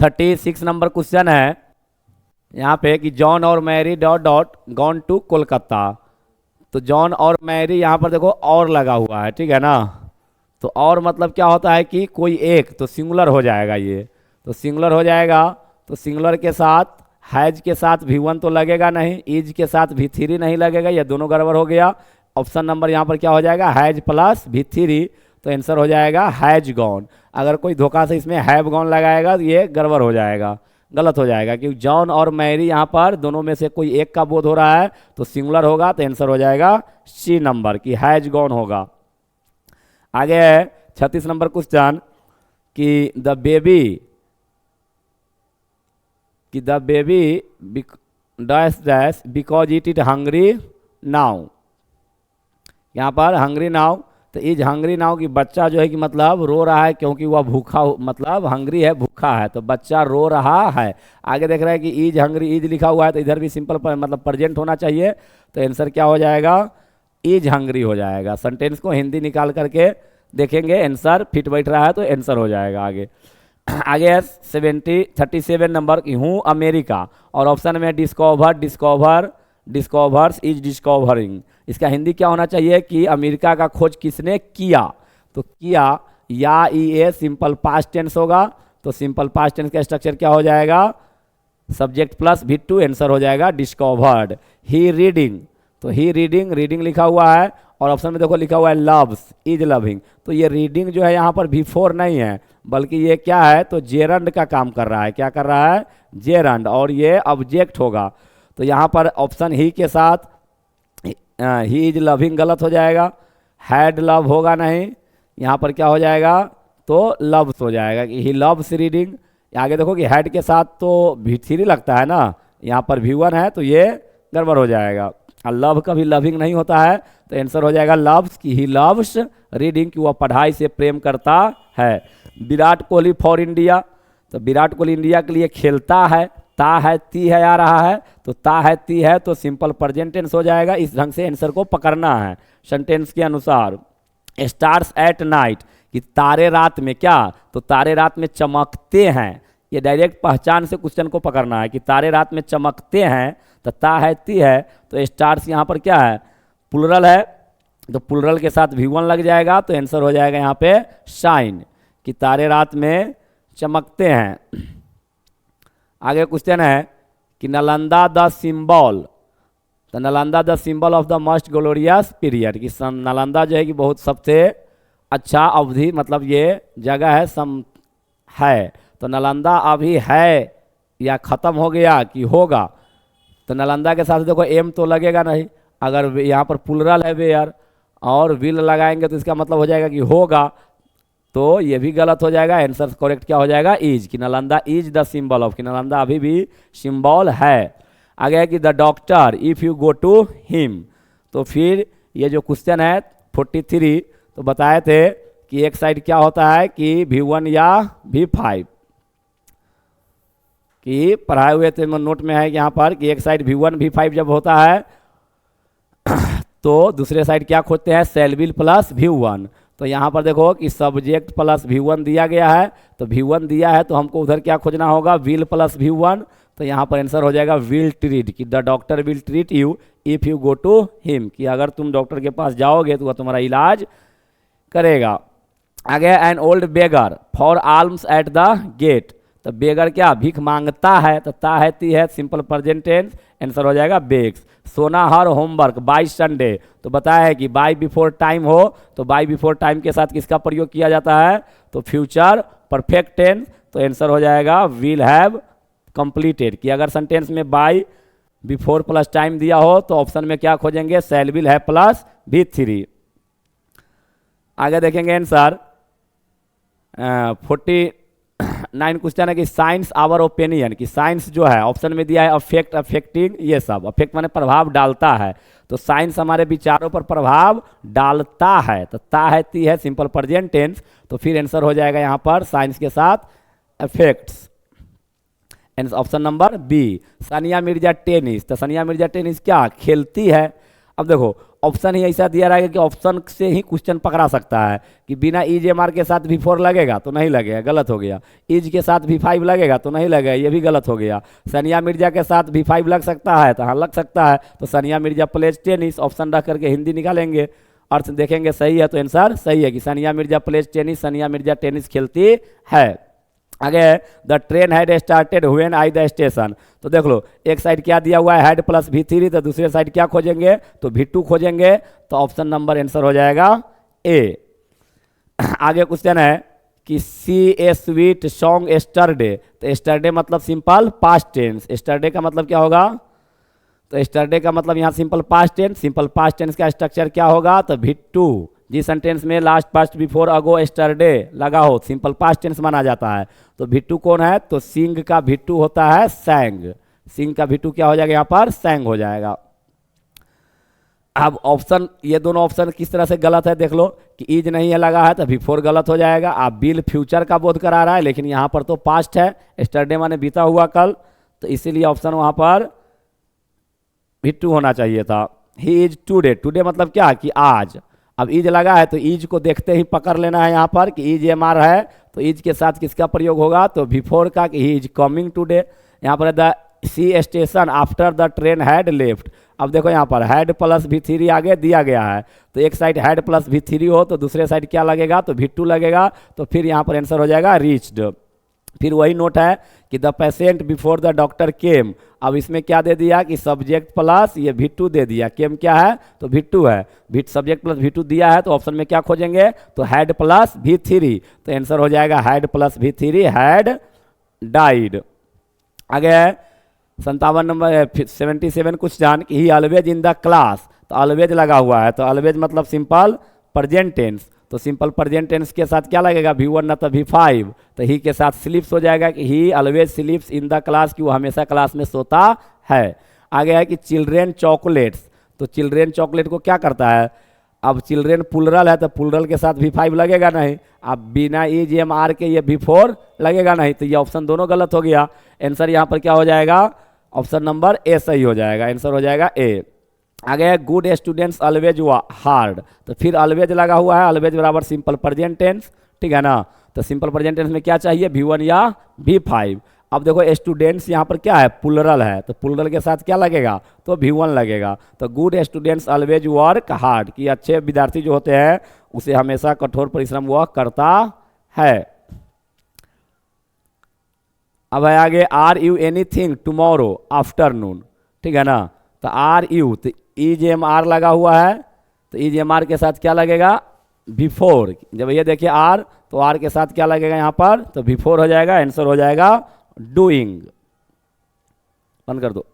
36 number question है यहाँ पे कि जॉन और Mary dot dot gone to Kolkata. तो जॉन और मैरी यहाँ पर देखो और लगा हुआ है, ठीक है ना। तो और मतलब क्या होता है कि कोई एक, तो सिंगुलर हो जाएगा ये, तो सिंगुलर हो जाएगा। तो सिंगुलर के साथ हैज के साथ V1 तो लगेगा नहीं, इज के साथ V3 नहीं लगेगा, ये दोनों गड़बड़ हो गया। ऑप्शन नंबर यहाँ पर क्या हो जाएगा, हैज प्लस V3, तो आंसर हो जाएगा हैज गॉन। अगर कोई धोखा से इसमें हैव गॉन लगाएगा तो ये गड़बड़ हो जाएगा, गलत हो जाएगा, क्योंकि जॉन और मैरी यहाँ पर दोनों में से कोई एक का बोध हो रहा है, तो सिंगुलर होगा, तो आंसर हो जाएगा सी नंबर की हैज गॉन होगा। आगे है 36 नंबर क्वेश्चन कि the baby dash dash because it hungry now. यहाँ पर हंग्री नाउ, तो इज हंग्री नाउ की बच्चा जो है कि मतलब रो रहा है क्योंकि वह भूखा, मतलब हंग्री है, भूखा है, तो बच्चा रो रहा है। आगे देख रहा है कि इज हंग्री, इज लिखा हुआ है, तो इधर भी सिंपल मतलब प्रेजेंट होना चाहिए, तो आंसर क्या हो जाएगा, इज हंग्री हो जाएगा। सेंटेंस को हिंदी निकाल करके देखेंगे, आंसर फिट बैठ रहा है तो आंसर हो जाएगा। आगे है 37 नंबर की हूँ अमेरिका, और ऑप्शन में डिस्कवर्स इज डिस्कवरिंग। इसका हिंदी क्या होना चाहिए कि अमेरिका का खोज किसने किया, तो किया या ई सिंपल पास्ट टेंस होगा, तो सिंपल पास्ट टेंस का स्ट्रक्चर क्या हो जाएगा, सब्जेक्ट प्लस V2, आंसर हो जाएगा डिस्कवर्ड। ही रीडिंग, तो ही रीडिंग लिखा हुआ है, और ऑप्शन में देखो लिखा हुआ है लव्स इज लविंग, तो ये रीडिंग जो है यहाँ पर V4 नहीं है, बल्कि ये क्या है, तो जेरंड का काम कर रहा है। क्या कर रहा है, जेरंड, और ये ऑब्जेक्ट होगा। तो यहाँ पर ऑप्शन ही के साथ ही इज लविंग गलत हो जाएगा, हैड लव होगा नहीं, यहाँ पर क्या हो जाएगा, तो लव्स हो जाएगा कि ही लव्स रीडिंग। आगे देखो कि हैड के साथ तो V3 लगता है ना, यहाँ पर V1 है, तो ये गड़बड़ हो जाएगा। और लव कभी लविंग नहीं होता है, तो आंसर हो जाएगा लव्स की ही लव्स रीडिंग, कि वह पढ़ाई से प्रेम करता है। विराट कोहली फॉर इंडिया, तो विराट कोहली इंडिया के लिए खेलता है, ता है ती है आ रहा है, तो ता है ती है, तो सिंपल प्रेजेंट टेंस हो जाएगा। इस ढंग से आंसर को पकड़ना है सेंटेंस के अनुसार। स्टार्स एट नाइट, कि तारे रात में क्या, तो तारे रात में चमकते हैं, ये डायरेक्ट पहचान से क्वेश्चन को पकड़ना है कि तारे रात में चमकते हैं, तो ता है ती है, तो स्टार्स यहाँ पर क्या है, प्लुरल है, तो प्लुरल के साथ V1 लग जाएगा, तो आंसर हो जाएगा यहाँ पे शाइन, कि तारे रात में चमकते हैं। आगे क्वेश्चन है कि नालंदा द सिंबल, तो Nalanda the symbol of the most glorious period, कि नालंदा जो है कि बहुत सबसे अच्छा अवधि, मतलब ये जगह है, तो नालंदा अभी है या ख़त्म हो गया कि होगा, तो नालंदा के साथ देखो एम तो लगेगा नहीं, अगर यहाँ पर प्लुरल है वेयर और विल लगाएंगे तो इसका मतलब हो जाएगा कि होगा, तो ये भी गलत हो जाएगा। आंसर करेक्ट क्या हो जाएगा, इज, कि Nalanda is the symbol of, कि नालंदा अभी भी सिंबल है। आगे है कि the doctor if you go to him, तो फिर ये जो क्वेश्चन है 43, तो बताए थे कि एक साइड क्या होता है कि V1 या V5, कि पढ़ाए हुए थे नोट में है यहाँ पर कि एक साइड V1 V5 जब होता है तो दूसरे साइड क्या खोजते हैं, शैल विल प्लस V1। तो यहाँ पर देखो कि सब्जेक्ट प्लस V1 दिया गया है, तो V1 दिया है तो हमको उधर क्या खोजना होगा, विल प्लस V1, तो यहाँ पर आंसर हो जाएगा विल ट्रीट, कि the doctor will treat you if you go to him, कि अगर तुम डॉक्टर के पास जाओगे तो वह तुम्हारा इलाज करेगा। आगे an old beggar for alms at the gate, तो बेगर क्या भीख मांगता है, तो ता है ती है, सिंपल प्रेजेंट टेंस, आंसर हो जाएगा बेग्स। सोना हर होमवर्क बाय संडे, तो बताया है कि बाय बिफोर टाइम हो, तो बाय बिफोर टाइम के साथ किसका प्रयोग किया जाता है, तो फ्यूचर परफेक्ट टेंस, तो आंसर हो जाएगा विल हैव कंप्लीटेड, कि अगर सेंटेंस में बाय बिफोर प्लस टाइम दिया हो तो ऑप्शन में क्या खोजेंगे, शैल विल हैव प्लस V3। आगे देखेंगे आंसर 49 क्वेश्चन है कि साइंस आवर ओपिनियन, कि साइंस जो है ऑप्शन में दिया है अफेक्ट, अफेक्टिंग, ये सब अफेक्ट माने प्रभाव डालता है, तो साइंस हमारे विचारों पर प्रभाव डालता है, तो ता है ती है, सिंपल प्रेजेंट टेंस, तो फिर आंसर हो जाएगा यहाँ पर साइंस के साथ affects, option number B. Sania Mirza tennis, तो सानिया मिर्जा टेनिस क्या खेलती है। अब देखो ऑप्शन ही ऐसा दिया रहेगा कि ऑप्शन से ही क्वेश्चन पकड़ा सकता है कि बिना इज एम आर के साथ V4 लगेगा तो नहीं लगेगा, गलत हो गया। इज के साथ V5 लगेगा तो नहीं लगेगा, ये भी गलत हो गया। सानिया मिर्जा के साथ V5 लग सकता है तो हाँ लग सकता है, तो Sania Mirza plays tennis option रख करके हिंदी निकालेंगे, अर्थ देखेंगे सही है तो आंसर सही है कि Sania Mirza plays tennis, Sania Mirza tennis खेलती है। आगे the train had started when I the station, तो देख लो एक साइड क्या दिया हुआ है हैड प्लस V3, तो दूसरे साइड क्या खोजेंगे तो V2 खोजेंगे, तो ऑप्शन नंबर आंसर हो जाएगा ए। आगे क्वेश्चन है कि see a sweet song yesterday, तो एस्टरडे मतलब सिंपल पास्ट टेंस, एस्टरडे का मतलब क्या होगा, तो एस्टरडे का मतलब यहाँ simple past tense, simple past tense का स्ट्रक्चर क्या होगा तो V2, जिस सेंटेंस में last past before ago yesterday लगा हो सिंपल पास्ट टेंस माना जाता है। तो V2 कौन है तो सिंग का V2 होता है सैंग, सिंग का V2 क्या हो जाएगा यहाँ पर सैंग हो जाएगा। अब ऑप्शन ये दोनों ऑप्शन किस तरह से गलत है देख लो कि इज नहीं है लगा है तो V4 गलत हो जाएगा। अब बिल फ्यूचर का बोध करा रहा है लेकिन यहाँ पर तो पास्ट है, एस्टरडे माने बीता हुआ कल, तो इसीलिए ऑप्शन वहाँ पर V2 होना चाहिए था। ही इज टूडे, टूडे मतलब क्या कि आज, अब इज लगा है तो इज को देखते ही पकड़ लेना है यहाँ पर कि इज एम आर है, तो इज के साथ किसका प्रयोग होगा तो V4 का कि ही इज कमिंग टूडे। यहाँ पर the see station after the train had left, अब देखो यहाँ पर हैड प्लस V3 आगे दिया गया है, तो एक साइड हैड प्लस V3 हो तो दूसरे साइड क्या लगेगा तो V2 लगेगा, तो फिर यहाँ पर आंसर हो जाएगा रीच्ड। फिर वही नोट है कि the patient before the doctor केम, अब इसमें क्या दे दिया कि सब्जेक्ट प्लस ये V2 दे दिया, केम क्या है तो V2 है, सब्जेक्ट प्लस V2 दिया है तो ऑप्शन में क्या खोजेंगे तो हैड प्लस V3, तो आंसर हो जाएगा had plus V3 had died. आगे 57 नंबर 77 कुछ जान कि ही ऑलवेज इन द क्लास, तो ऑलवेज लगा हुआ है, तो ऑलवेज मतलब सिंपल प्रेजेंट टेंस, तो सिंपल प्रेजेंट टेंस के साथ क्या लगेगा V1 ना तो V5, तो ही के साथ स्लीप्स हो जाएगा कि ही ऑलवेज स्लीप्स इन द क्लास, कि वो हमेशा क्लास में सोता है। आगे है कि चिल्ड्रेन चॉकलेट्स, तो चिल्ड्रेन चॉकलेट को क्या करता है, अब चिल्ड्रेन प्लुरल है तो प्लुरल के साथ V5 लगेगा नहीं, अब बिना इज एम आर के ये V4 लगेगा नहीं, तो ये ऑप्शन दोनों गलत हो गया। आंसर यहाँ पर क्या हो जाएगा ऑप्शन नंबर ए सही हो जाएगा, आंसर हो जाएगा ए। आगे है गुड स्टूडेंट्स ऑलवेज हार्ड, तो फिर ऑलवेज लगा हुआ है, ऑलवेज बराबर सिंपल प्रेजेंट टेंस, ठीक है ना, तो सिंपल प्रेजेंट टेंस में क्या चाहिए V1 या V5। अब देखो स्टूडेंट्स यहाँ पर क्या है प्लुरल है, तो प्लुरल के साथ क्या लगेगा तो V1 लगेगा, तो good students always work hard, कि अच्छे विद्यार्थी जो होते हैं उसे हमेशा कठोर परिश्रम वह करता है। अब है आगे are you anything tomorrow afternoon, ठीक है ना, तो आर यू, तो इज एम आर लगा हुआ है, तो इज एम आर के साथ क्या लगेगा V4, जब ये देखिए आर तो आर के साथ क्या लगेगा यहाँ पर तो V4 हो जाएगा, आंसर हो जाएगा डूइंग। बंद कर दो।